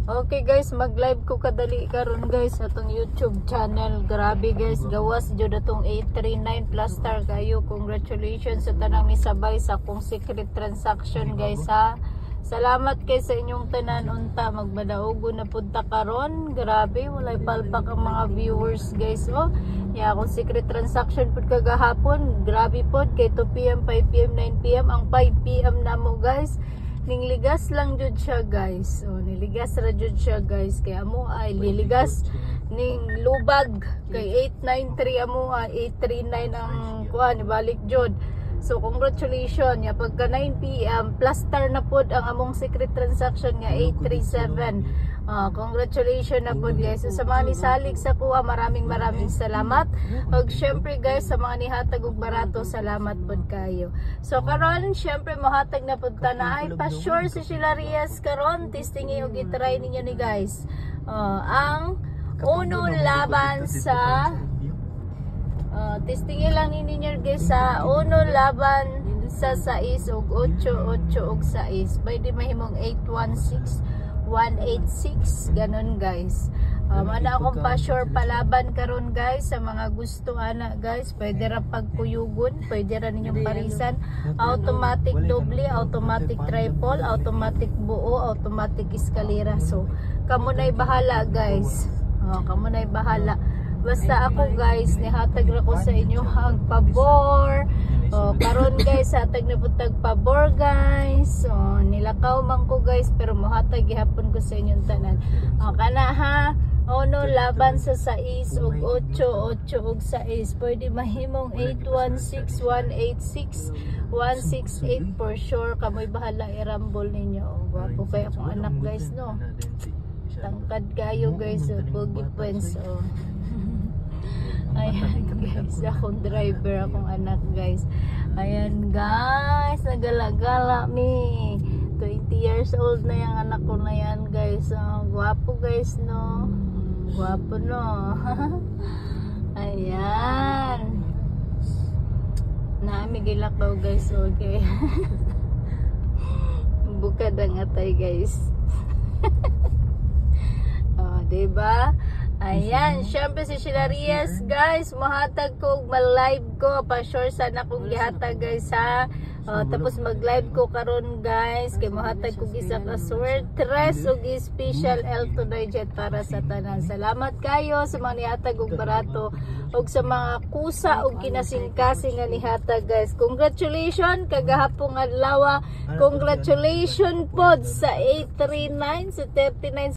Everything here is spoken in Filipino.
Okay guys, mag-live ko kadali karon guys sa atong YouTube channel. Grabe guys, gawas jud atong 839 plus star kayo. Congratulations sa tanang misabay sa akong secret transaction guys ha. Salamat kay sa inyong tanan unta, magmadaugo na punta karon. Grabe, walay palpak ang mga viewers guys. Oh, ya akong secret transaction pud kagahapon. Grabe pod kay 2 PM, 5 PM, 9 PM ang 5 PM namo guys. Niligas lang jud siya guys. Oh, niligas ra jud siya guys. Kaya amo ay liligas ning lubag kay 893 amo ay 839 ang kuan ibalik jud. So congratulations ya pagka 9 PM plus star na pod ang among secret transaction nga 837. Congratulations na pod guys. So, sa mga nisalig sa kuha, maraming salamat. Ug syempre guys sa mga nihatag og barato, salamat pod kayo. So karon syempre mohatag na pod ta na ay pa sure si Shilarias karon testingi og i-try ninyo ni guys. Ang uno laban sa testingin lang ninyo guys sa uno laban sa 6 ug 8 ug 6. Pwede mahimong 816 186 ganon guys. Mana akong pa sure palaban karon guys sa mga gusto ana guys. Pwede ra pagkuyugon, pwede ra ninyong parisan. Automatic doble, automatic triple, automatic buo, automatic eskalera. So kamo na'y bahala guys. Kamo na'y bahala. Basta ako guys, nihatag ra ko sa inyo ang pabor. Karon guys, hatag na putag pabor guys. Nilakaw man ko guys, pero mohatag gihapon ko sa inyong tanan. Kana ha, uno laban sa 6 ug 8 ug 6. Pwede mahimong 816 186 168 for sure. Kamoy bahala i-rumble ninyo. Gwapo kay akong anak guys no. Tangkad kayo guys, pogi pens. Ayan guys, akong driver, akong anak guys. Ayan guys, nagala-gala mi. 20 years old na yung anak ko na yan guys. Gwapo guys no. Gwapo no. Ayan. Naamigilakaw guys, okay. Bukad ang atay guys. Diba? Ayan, syempre si Shilarias guys, mahatag ko, mag-live ko, pa-sure sana kong gihatag guys ha. Tapos mag-live ko karon guys, kay mahatag ko isa ka sword, tres ug special L to digit para sa tanan. Salamat kayo sa mga nihatag og barato ug sa mga kusa ug kinasingkasing nga nihatag guys. Congratulations kagahapong adlaw. Congratulations pod sa 839 sa 39